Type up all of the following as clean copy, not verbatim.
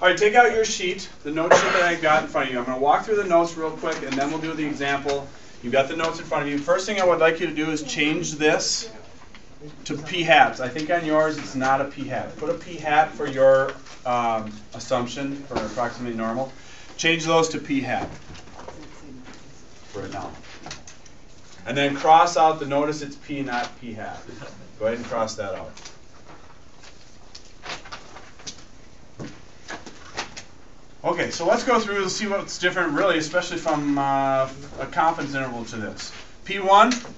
All right, take out your sheet, the note sheet that I've got in front of you. I'm going to walk through the notes real quick, and then we'll do the example. You've got the notes in front of you. First thing I would like you to do is change this to p hats. I think on yours it's not a p hat. Put a p hat for your assumption for approximately normal. Change those to p hat for right now. And then cross out the notice it's p, not p hat. Go ahead and cross that out. Okay, so let's go through and see what's different, really, especially from a confidence interval to this. P1,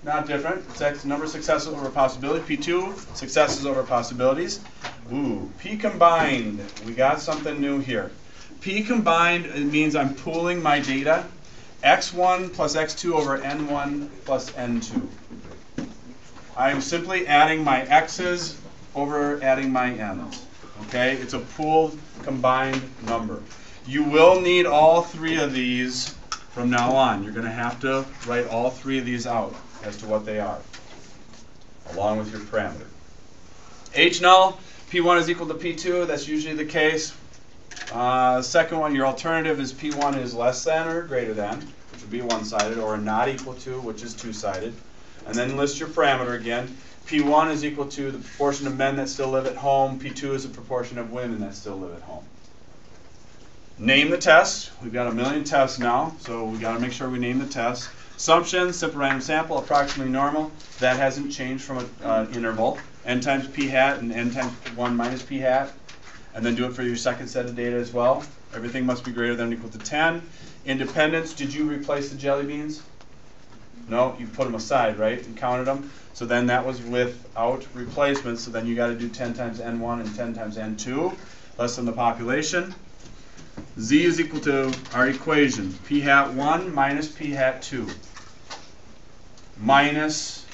not different. It's number of successes over possibility. P2, successes over possibilities. Ooh, P combined. We got something new here. P combined, it means I'm pooling my data. X1 plus X2 over N1 plus N2. I'm simply adding my X's over adding my N's. Okay, it's a pooled combined number. You will need all three of these from now on. You're going to have to write all three of these out as to what they are, along with your parameter. H null, P1 is equal to P2. That's usually the case. Second one, your alternative is P1 is less than or greater than, which would be one-sided, or not equal to, which is two-sided. And then list your parameter again. P1 is equal to the proportion of men that still live at home. P2 is the proportion of women that still live at home. Name the test. We've got a million tests now, so we've got to make sure we name the test. Assumption, simple random sample, approximately normal. That hasn't changed from an interval. N times p hat and n times 1 minus p hat. And then do it for your second set of data as well. Everything must be greater than or equal to 10. Independence, did you replace the jelly beans? No, you put them aside, right, and counted them. So then that was without replacement, so then you got to do 10 times n1 and 10 times n2, less than the population. Z is equal to our equation, p hat 1 minus p hat 2, minus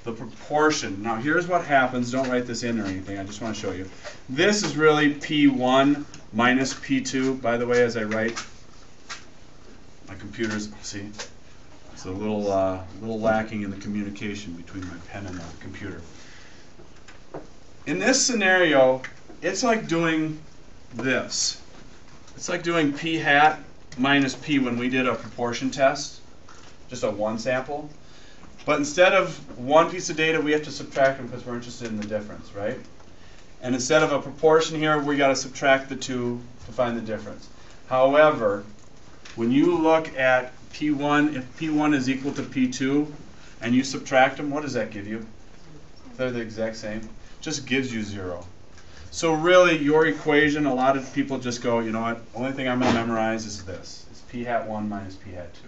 the proportion. Now here's what happens, don't write this in or anything, I just want to show you. This is really p1 minus p2, by the way, as I write. My computer's, see? It's a little lacking in the communication between my pen and the computer. In this scenario, it's like doing this. It's like doing p hat minus p when we did a proportion test, just a one sample. But instead of one piece of data, we have to subtract them because we're interested in the difference, right? And instead of a proportion here, we got to subtract the two to find the difference. However, when you look at P1, if P1 is equal to P2, and you subtract them, what does that give you? If they're the exact same, just gives you 0. So really, your equation, a lot of people just go, you know what, only thing I'm going to memorize is this. It's p hat 1 minus p hat 2.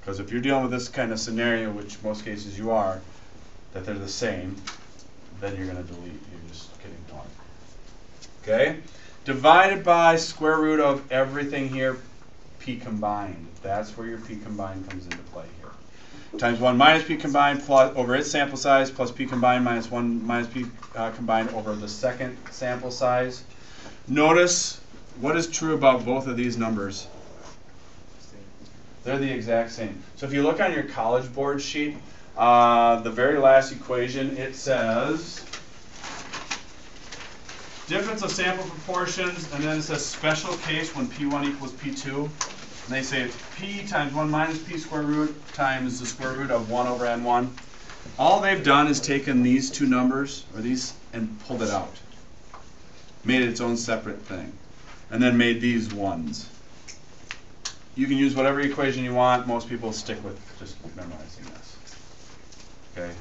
Because if you're dealing with this kind of scenario, which most cases you are, that they're the same, then you're going to delete. You're just getting 1. Okay? Divided by square root of everything here, p combined. That's where your p combined comes into play here. Times 1 minus p combined plus over its sample size plus p combined minus 1 minus p combined over the second sample size. Notice what is true about both of these numbers. They're the exact same. So if you look on your College Board sheet, the very last equation, it says difference of sample proportions, and then it says special case when P1 equals P2. And they say it's P times 1 minus P square root times the square root of 1 over N1. All they've done is taken these two numbers, or these, and pulled it out. Made it its own separate thing. And then made these ones. You can use whatever equation you want. Most people stick with just memorizing this. Okay?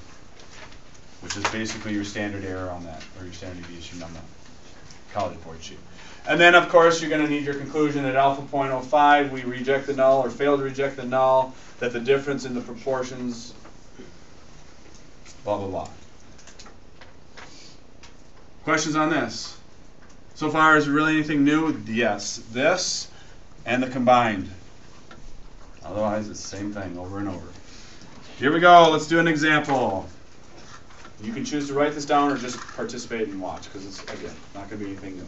Which is basically your standard error on that, or your standard deviation on the College Board sheet. And then, of course, you're going to need your conclusion at alpha 0.05. We reject the null or fail to reject the null, that the difference in the proportions, blah, blah, blah. Questions on this? So far, is there really anything new? Yes. This and the combined. Otherwise, it's the same thing over and over. Here we go. Let's do an example. You can choose to write this down or just participate and watch, because it's, again, not going to be anything new.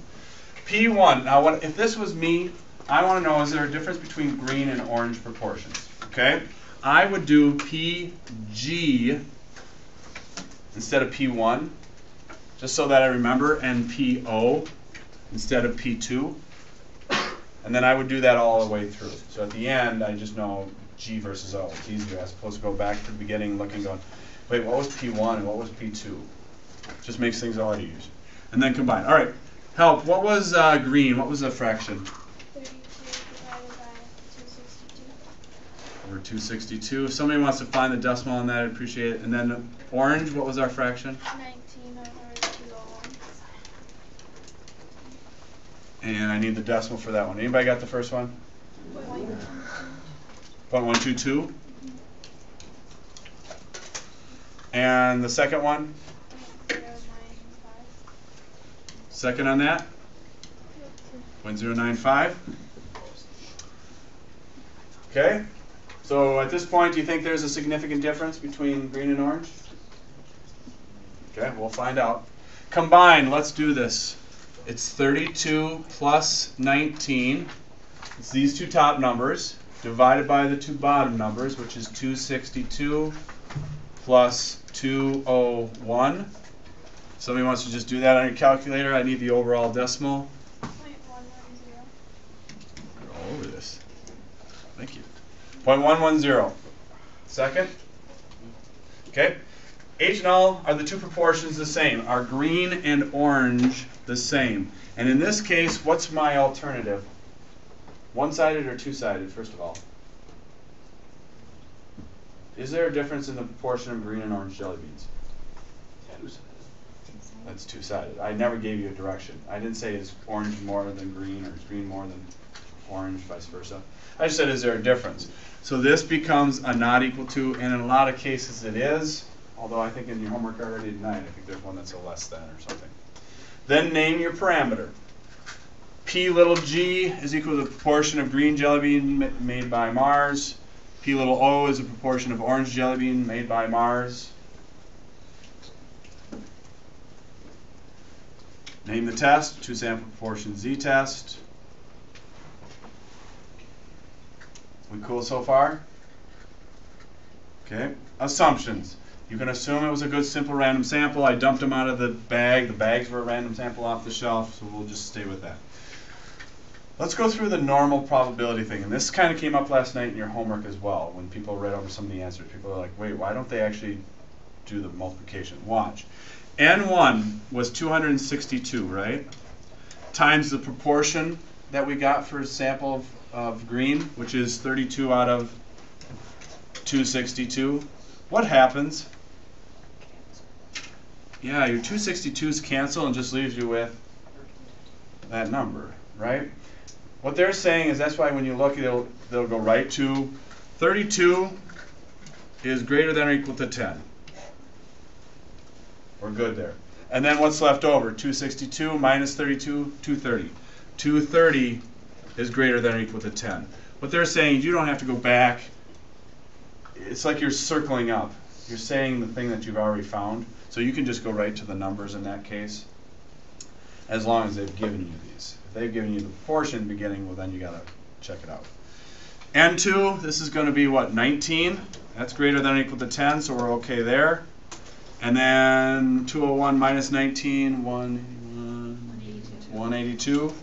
P1. Now, if this was me, I want to know, is there a difference between green and orange proportions? Okay? I would do PG instead of P1. just so that I remember, and PO instead of P2. And then I would do that all the way through. So at the end, I just know G versus O. It's easier as opposed to go back to the beginning looking, going, wait, what was P1 and what was P2? Just makes things a lot easier. And then combine. All right, help. What was green? What was the fraction? 32 divided by 262. Over 262. If somebody wants to find the decimal on that, I'd appreciate it. And then orange, what was our fraction? 19 over 201. And I need the decimal for that one. Anybody got the first one? 0.122. And the second one? 0.095. Second on that? 0.095. Okay. So at this point, do you think there's a significant difference between green and orange? Okay, we'll find out. Combine, let's do this. It's 32 plus 19. It's these two top numbers divided by the two bottom numbers, which is 262 plus 201. Somebody wants to just do that on your calculator. I need the overall decimal. 0.110. We're all over this. Thank you. 0.110. Second. Okay. H and L are the two proportions the same. Are green and orange the same? And in this case, what's my alternative? One-sided or two-sided, first of all? Is there a difference in the proportion of green and orange jelly beans? That's two-sided. I never gave you a direction. I didn't say is orange more than green or is green more than orange, vice versa. I just said, is there a difference? So this becomes a not equal to, and in a lot of cases it is, although I think in your homework already tonight, I think there's one that's a less than or something. Then name your parameter. P little g is equal to the proportion of green jelly bean made by Mars. P little o is a proportion of orange jelly bean made by Mars. Name the test, two sample proportion z-test. We cool so far? Okay, assumptions. You can assume it was a good simple random sample. I dumped them out of the bag. The bags were a random sample off the shelf, so we'll just stay with that. Let's go through the normal probability thing. And this kind of came up last night in your homework as well, when people read over some of the answers. People are like, wait, why don't they actually do the multiplication? Watch. N1 was 262, right? Times the proportion that we got for a sample of green, which is 32 out of 262. What happens? Yeah, your 262s cancel and just leaves you with that number, right? What they're saying is that's why when you look, they'll go right to 32 is greater than or equal to 10. We're good there. And then what's left over? 262 minus 32, 230. 230 is greater than or equal to 10. What they're saying is you don't have to go back. It's like you're circling up. You're saying the thing that you've already found. So you can just go right to the numbers in that case, as long as they've given you these. If they've given you the proportion in the beginning, well then you got to check it out. N2, this is going to be what, 19? That's greater than or equal to 10, so we're okay there. And then 201 minus 19, 182.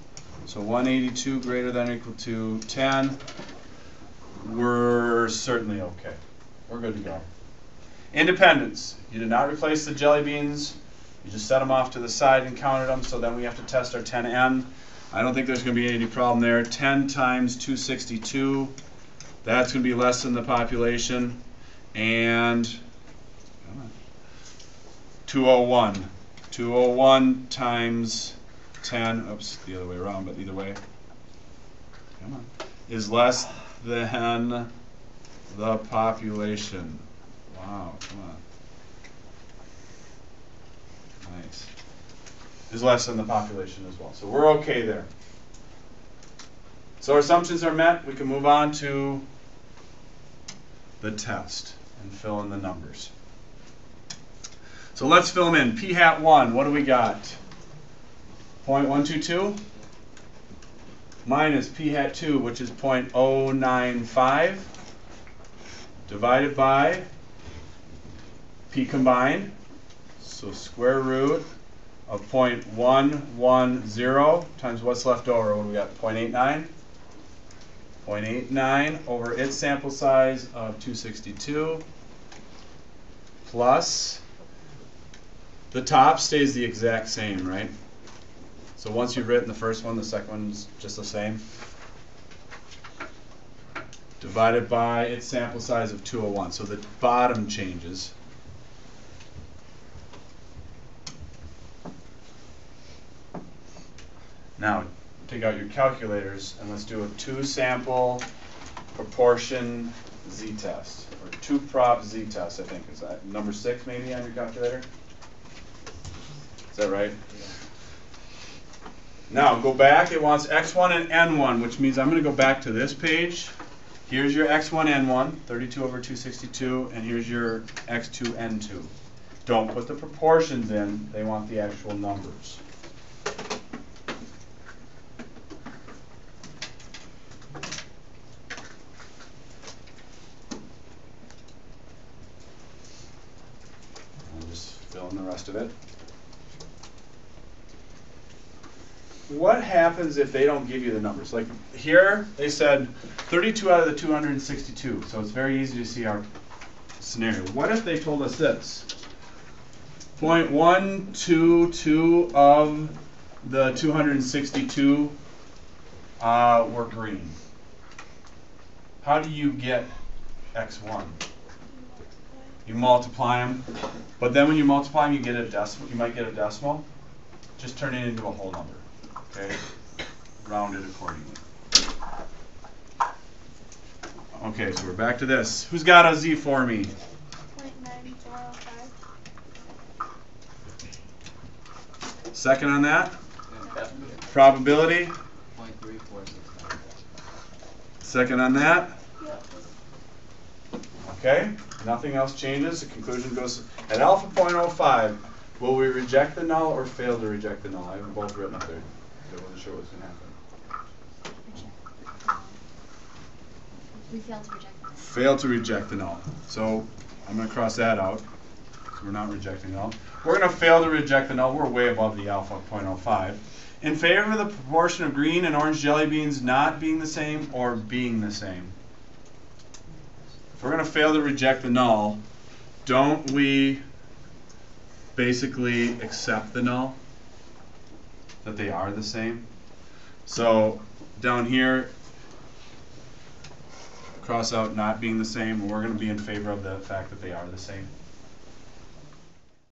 So 182 greater than or equal to 10. We're certainly okay. We're good to go. Independence. You did not replace the jelly beans. You just set them off to the side and counted them, so then we have to test our 10n. I don't think there's going to be any problem there. 10 times 262, that's going to be less than the population. And 201. 201 times 10, oops, the other way around, but either way, come on, is less than the population. Wow, come on. Nice. Is less than the population as well. So we're okay there. So our assumptions are met. We can move on to the test and fill in the numbers. So let's fill them in. P hat 1, what do we got? 0.122 minus P hat 2, which is 0.095, divided by P combined. So square root of 0.110 times what's left over. What do we got? 0.89? 0.89 over its sample size of 262 plus the top stays the exact same, right? So once you've written the first one, the second one's just the same. Divided by its sample size of 201. So the bottom changes. Now, take out your calculators and let's do a 2-sample proportion z-test. Or 2-prop z-test, I think. Is that number 6 maybe on your calculator? Is that right? Now, go back. It wants x1 and n1, which means I'm going to go back to this page. Here's your x1, n1, 32 over 262, and here's your x2, n2. Don't put the proportions in. They want the actual numbers. I'll just fill in the rest of it. What happens if they don't give you the numbers? Like here, they said 32 out of the 262, so it's very easy to see our scenario. What if they told us this? 0.122 of the 262 were green. How do you get x1? You multiply them, but then when you multiply them, you get a decimal. You might get a decimal. Just turn it into a whole number. Okay, round it accordingly. Okay, so we're back to this. Who's got a z for me? 0.9405. Second on that? Probability? 0.3469. Second on that? Yep. Okay, nothing else changes. The conclusion goes at alpha 0.05. Will we reject the null or fail to reject the null? I have them both written up there. I wasn't sure what's going to happen. We failed to reject the null. Fail to reject the null. So I'm going to cross that out. So we're not rejecting the null. We're going to fail to reject the null. We're way above the alpha 0.05. In favor of the proportion of green and orange jelly beans not being the same or being the same. If we're going to fail to reject the null, don't we basically accept the null? That they are the same? So down here, cross out not being the same, and we're going to be in favor of the fact that they are the same.